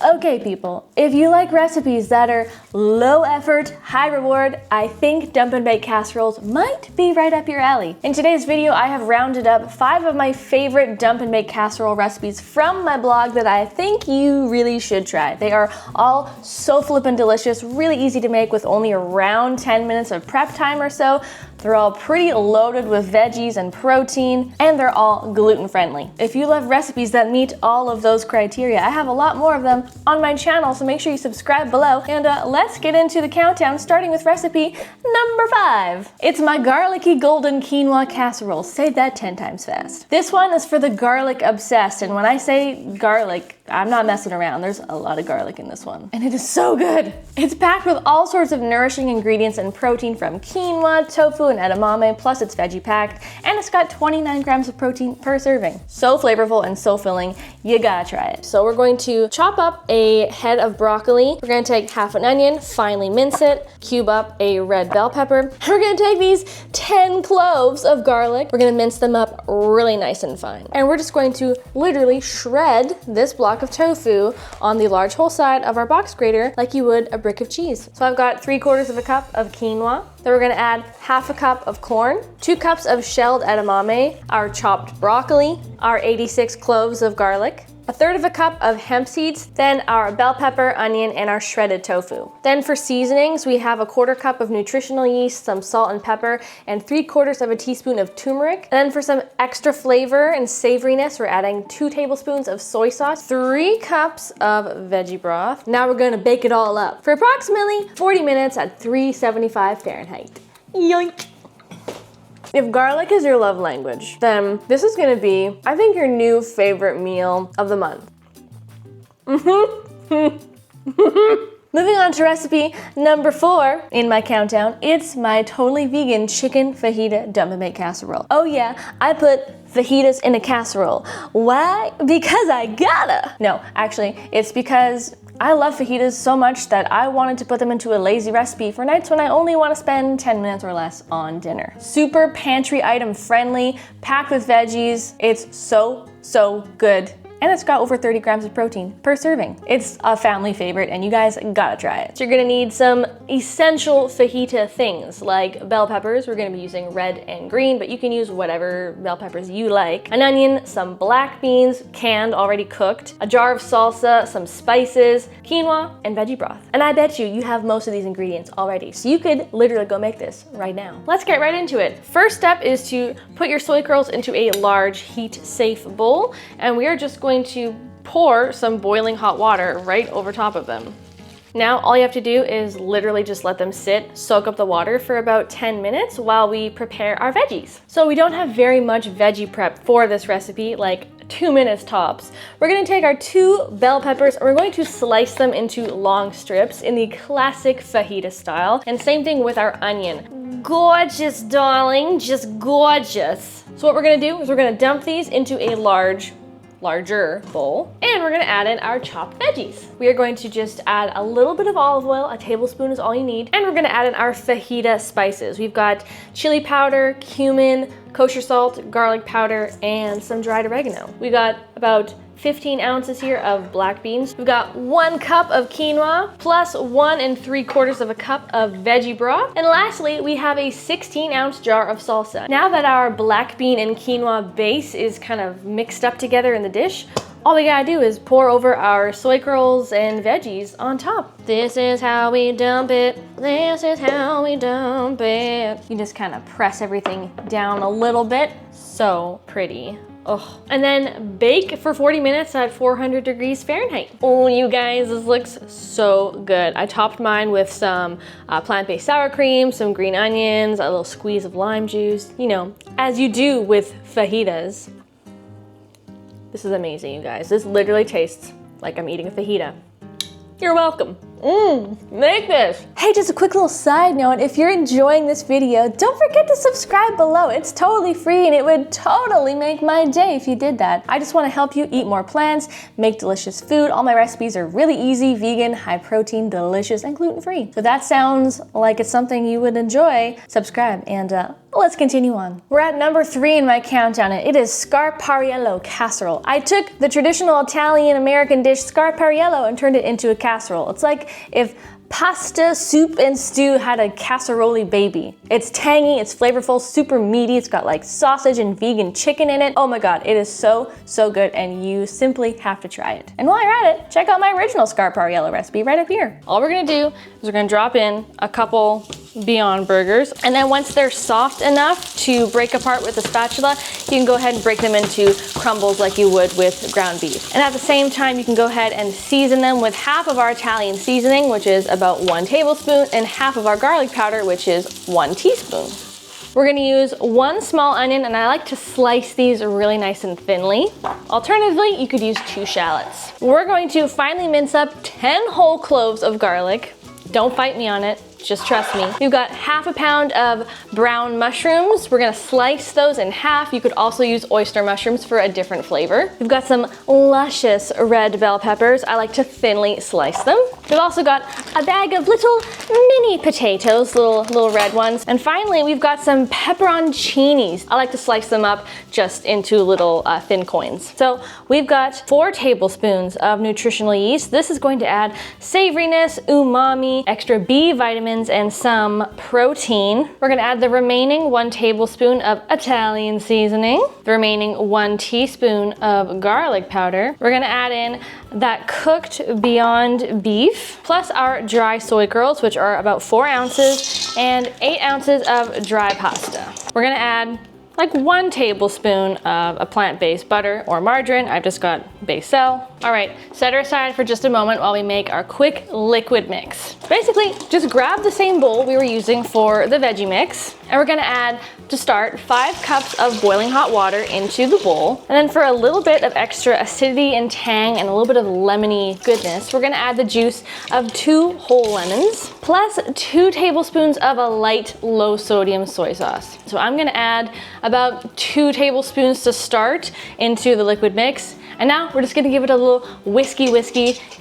Okay people, if you like recipes that are low effort, high reward, I think dump and bake casseroles might be right up your alley. In today's video, I have rounded up 5 of my favorite dump and bake casserole recipes from my blog that I think you really should try. They are all so flippin' delicious, really easy to make with only around 10 minutes of prep time or so. They're all pretty loaded with veggies and protein, and they're all gluten-friendly. If you love recipes that meet all of those criteria, I have a lot more of them on my channel, so make sure you subscribe below. And let's get into the countdown, starting with recipe number 5. It's my garlicky golden quinoa casserole. Say that 10 times fast. This one is for the garlic obsessed, and when I say garlic, I'm not messing around. There's a lot of garlic in this one, and it is so good. It's packed with all sorts of nourishing ingredients and protein from quinoa, tofu, and edamame, plus it's veggie packed, and it's got 29 grams of protein per serving. So flavorful and so filling, you gotta try it. So we're going to chop up a head of broccoli. We're gonna take half an onion, finely mince it, cube up a red bell pepper. We're gonna take these 10 cloves of garlic. We're gonna mince them up really nice and fine. And we're just going to literally shred this block of tofu on the large hole side of our box grater like you would a brick of cheese. So I've got 3/4 of a cup of quinoa. Then we're gonna add half a cup of corn, 2 cups of shelled edamame, our chopped broccoli, our 86 cloves of garlic, 1/3 of a cup of hemp seeds, then our bell pepper, onion, and our shredded tofu. Then for seasonings, we have 1/4 cup of nutritional yeast, some salt and pepper, and 3/4 of a teaspoon of turmeric. And then for some extra flavor and savoriness, we're adding 2 tablespoons of soy sauce, 3 cups of veggie broth. Now we're gonna bake it all up for approximately 40 minutes at 375 Fahrenheit. Yoink! If garlic is your love language, then this is gonna be, I think, your new favorite meal of the month. Moving on to recipe number 4 in my countdown, it's my totally vegan chicken fajita dump and bake casserole. Oh yeah, I put fajitas in a casserole. Why? Because I gotta. No, actually, it's because I love fajitas so much that I wanted to put them into a lazy recipe for nights when I only want to spend 10 minutes or less on dinner. Super pantry item friendly, packed with veggies. It's so good. And it's got over 30 grams of protein per serving. It's a family favorite and you guys gotta try it. So you're gonna need some essential fajita things like bell peppers. We're gonna be using red and green, but you can use whatever bell peppers you like. An onion, some black beans, canned, already cooked, a jar of salsa, some spices, quinoa, and veggie broth. And I bet you have most of these ingredients already, so you could literally go make this right now. Let's get right into it. First step is to put your soy curls into a large heat-safe bowl, and we are just going to pour some boiling hot water right over top of them. Now all you have to do is literally just let them sit, soak up the water for about 10 minutes while we prepare our veggies. So we don't have very much veggie prep for this recipe, like 2 minutes tops. We're gonna take our 2 bell peppers and we're going to slice them into long strips in the classic fajita style. And same thing with our onion. Gorgeous, darling, just gorgeous. So what we're gonna do is we're gonna dump these into a larger bowl, and we're gonna add in our chopped veggies. We are going to just add a little bit of olive oil, a tablespoon is all you need, and we're gonna add in our fajita spices. We've got chili powder, cumin, kosher salt, garlic powder, and some dried oregano. We got about 15 ounces here of black beans. We've got 1 cup of quinoa, plus 1 3/4 of a cup of veggie broth. And lastly, we have a 16-ounce jar of salsa. Now that our black bean and quinoa base is kind of mixed up together in the dish, all we gotta do is pour over our soy curls and veggies on top. This is how we dump it. This is how we dump it. You just kind of press everything down a little bit. So pretty. Oh. And then bake for 40 minutes at 400 degrees Fahrenheit. Oh, you guys, this looks so good. I topped mine with some plant-based sour cream, some green onions, a little squeeze of lime juice, you know, as you do with fajitas. This is amazing, you guys. This literally tastes like I'm eating a fajita. You're welcome. Make this. Hey, just a quick little side note. If you're enjoying this video, don't forget to subscribe below. It's totally free and it would totally make my day if you did that. I just want to help you eat more plants, make delicious food. All my recipes are really easy, vegan, high protein, delicious, and gluten-free. So that sounds like it's something you would enjoy. Subscribe and let's continue on. We're at number 3 in my countdown, and it is Scarpiello Casserole. I took the traditional Italian-American dish Scarpiello and turned it into a casserole. It's like if pasta, soup, and stew had a casserole baby. It's tangy, it's flavorful, super meaty, it's got like sausage and vegan chicken in it. Oh my god, it is so good, and you simply have to try it. And while you're at it, check out my original Scarpiello recipe right up here. All we're gonna do is we're gonna drop in a couple Beyond Burgers, and then once they're soft enough to break apart with a spatula, you can go ahead and break them into crumbles like you would with ground beef. And at the same time, you can go ahead and season them with half of our Italian seasoning, which is about 1 tablespoon, and half of our garlic powder, which is 1 teaspoon. We're gonna use 1 small onion, and I like to slice these really nice and thinly. Alternatively, you could use 2 shallots. We're going to finely mince up 10 whole cloves of garlic. Don't fight me on it, just trust me. We've got half a pound of brown mushrooms. We're gonna slice those in half. You could also use oyster mushrooms for a different flavor. We've got some luscious red bell peppers. I like to thinly slice them. We've also got a bag of little mini potatoes, little red ones. And finally, we've got some pepperoncinis. I like to slice them up just into little thin coins. So we've got 4 tablespoons of nutritional yeast. This is going to add savoriness, umami, extra B vitamins, and some protein. We're gonna add the remaining 1 tablespoon of Italian seasoning, the remaining 1 teaspoon of garlic powder. We're gonna add in that cooked Beyond Beef, plus our dry soy curls, which are about 4 ounces, and 8 ounces of dry pasta. We're gonna add like 1 tablespoon of a plant-based butter or margarine. I've just got Basil. All right, set her aside for just a moment while we make our quick liquid mix. Basically, just grab the same bowl we were using for the veggie mix, and we're gonna add, to start, 5 cups of boiling hot water into the bowl. And then for a little bit of extra acidity and tang and a little bit of lemony goodness, we're gonna add the juice of 2 whole lemons, plus 2 tablespoons of a light, low sodium soy sauce. So I'm gonna add about 2 tablespoons to start into the liquid mix. And now we're just gonna give it a little whiskey,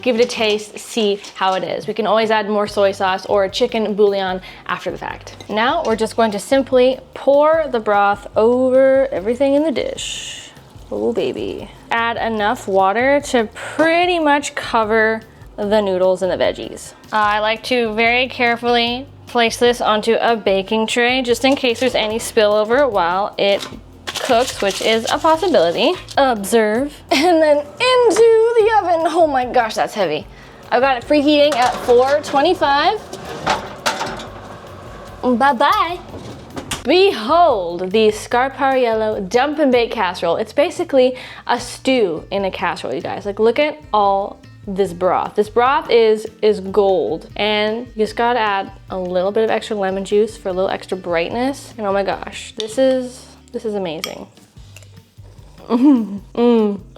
give it a taste, see how it is. We can always add more soy sauce or chicken bouillon after the fact. Now we're just going to simply pour the broth over everything in the dish. Oh baby. Add enough water to pretty much cover the noodles and the veggies. I like to very carefully place this onto a baking tray just in case there's any spillover while it cooks, which is a possibility. Observe. And then into the oven. Oh my gosh, that's heavy. I've got it preheating at 425. Bye-bye. Behold the Scarpiello Dump and Bake Casserole. It's basically a stew in a casserole, you guys. Like, look at all this broth. This broth is gold, and you just gotta add a little bit of extra lemon juice for a little extra brightness. And oh my gosh, this is amazing. Oh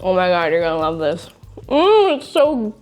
my god, you're gonna love this. It's so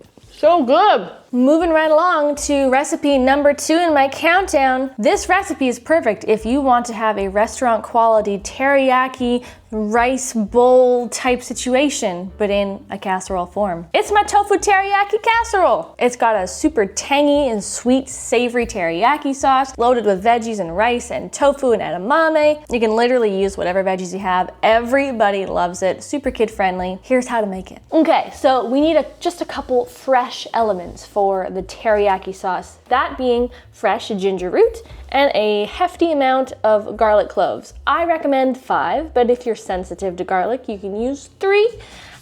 good. Moving right along to recipe number 2 in my countdown. This recipe is perfect if you want to have a restaurant quality teriyaki rice bowl type situation, but in a casserole form. It's my tofu teriyaki casserole. It's got a super tangy and sweet savory teriyaki sauce loaded with veggies and rice and tofu and edamame. You can literally use whatever veggies you have. Everybody loves it. Super kid friendly. Here's how to make it. Okay, so we need just a couple fresh elements for the teriyaki sauce, that being fresh ginger root and a hefty amount of garlic cloves. I recommend 5, but if you're sensitive to garlic, you can use 3.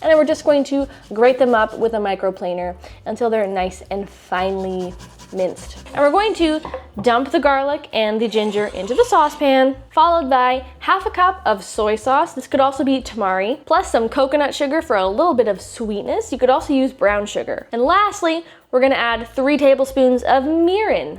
And then we're just going to grate them up with a microplaner until they're nice and finely minced. And we're going to dump the garlic and the ginger into the saucepan, followed by half a cup of soy sauce. This could also be tamari, plus some coconut sugar for a little bit of sweetness. You could also use brown sugar. And lastly, we're gonna add 3 tablespoons of mirin.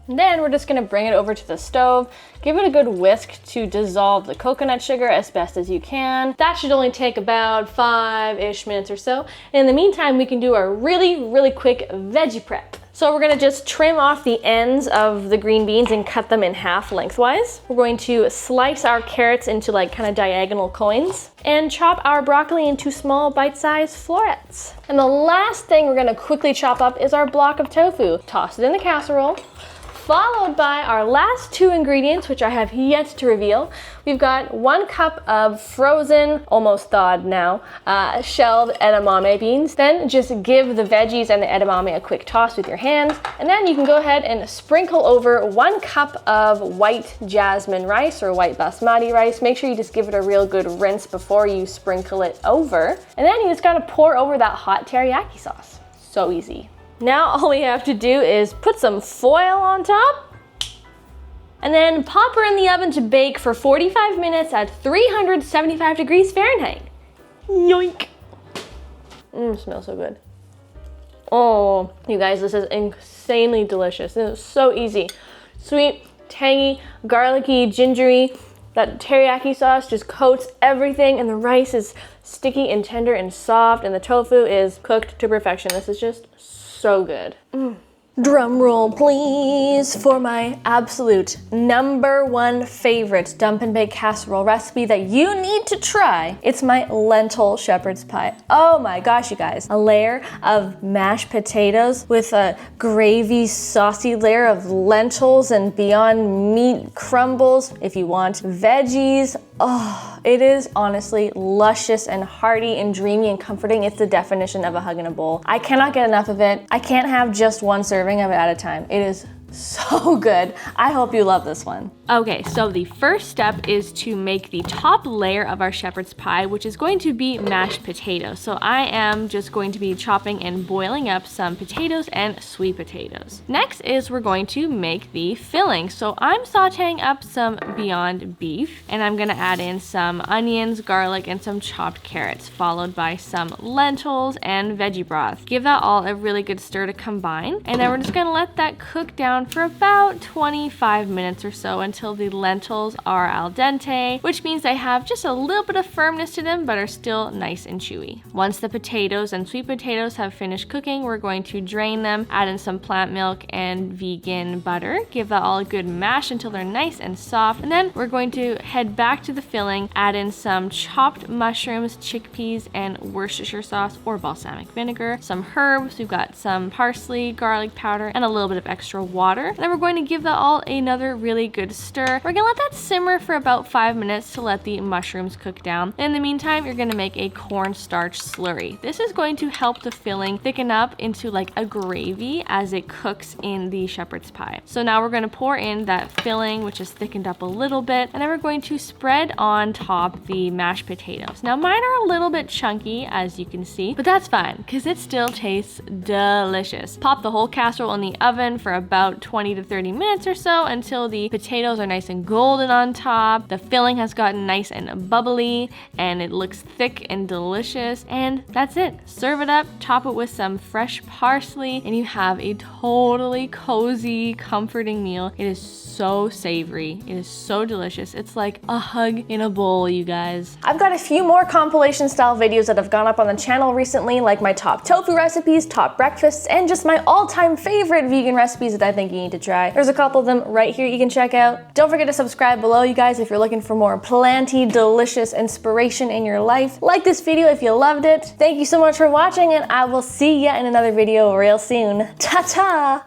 And then we're just gonna bring it over to the stove, give it a good whisk to dissolve the coconut sugar as best as you can. That should only take about 5-ish minutes or so. And in the meantime, we can do a really quick veggie prep. So we're gonna just trim off the ends of the green beans and cut them in half lengthwise. We're going to slice our carrots into like kind of diagonal coins and chop our broccoli into small bite-sized florets. And the last thing we're gonna quickly chop up is our block of tofu. Toss it in the casserole, followed by our last two ingredients, which I have yet to reveal. We've got 1 cup of frozen, almost thawed now, shelled edamame beans. Then just give the veggies and the edamame a quick toss with your hands. And then you can go ahead and sprinkle over 1 cup of white jasmine rice or white basmati rice. Make sure you just give it a real good rinse before you sprinkle it over. And then you just gotta pour over that hot teriyaki sauce. So easy. Now all we have to do is put some foil on top and then pop her in the oven to bake for 45 minutes at 375 degrees Fahrenheit. Yoink. Smells so good. Oh, you guys, this is insanely delicious. This is so easy. Sweet, tangy, garlicky, gingery. That teriyaki sauce just coats everything, and the rice is sticky and tender and soft, and the tofu is cooked to perfection. This is just so good. Drum roll, please, for my absolute #1 favorite dump and bake casserole recipe that you need to try. It's my lentil shepherd's pie. Oh my gosh, you guys. A layer of mashed potatoes with a gravy, saucy layer of lentils and Beyond Meat crumbles, if you want, veggies. Oh, it is honestly luscious and hearty and dreamy and comforting. It's the definition of a hug in a bowl. I cannot get enough of it. I can't have just one serving of it at a time. It is so good. I hope you love this one. Okay, so the first step is to make the top layer of our shepherd's pie, which is going to be mashed potatoes. So I am just going to be chopping and boiling up some potatoes and sweet potatoes. Next is we're going to make the filling. So I'm sauteing up some Beyond Beef, and I'm gonna add in some onions, garlic, and some chopped carrots, followed by some lentils and veggie broth. Give that all a really good stir to combine, and then we're just gonna let that cook down for about 25 minutes or so until the lentils are al dente, which means they have just a little bit of firmness to them but are still nice and chewy. Once the potatoes and sweet potatoes have finished cooking, we're going to drain them, add in some plant milk and vegan butter, give that all a good mash until they're nice and soft, and then we're going to head back to the filling, add in some chopped mushrooms, chickpeas, and Worcestershire sauce or balsamic vinegar, some herbs, we've got some parsley, garlic powder, and a little bit of extra water. And then we're going to give that all another really good stir. We're gonna let that simmer for about 5 minutes to let the mushrooms cook down. In the meantime, you're gonna make a cornstarch slurry. This is going to help the filling thicken up into like a gravy as it cooks in the shepherd's pie. So now we're gonna pour in that filling, which is thickened up a little bit, and then we're going to spread on top the mashed potatoes. Now mine are a little bit chunky, as you can see, but that's fine because it still tastes delicious. Pop the whole casserole in the oven for about 20 to 30 minutes or so until the potatoes are nice and golden on top, the filling has gotten nice and bubbly, and it looks thick and delicious, and that's it. Serve it up, top it with some fresh parsley, and you have a totally cozy, comforting meal. It is so savory. It is so delicious. It's like a hug in a bowl, you guys. I've got a few more compilation style videos that have gone up on the channel recently, like my top tofu recipes, top breakfasts, and just my all-time favorite vegan recipes that I think you need to try. There's a couple of them right here you can check out. Don't forget to subscribe below, you guys, if you're looking for more planty, delicious inspiration in your life. Like this video if you loved it. Thank you so much for watching, and I will see ya in another video real soon. Ta-ta!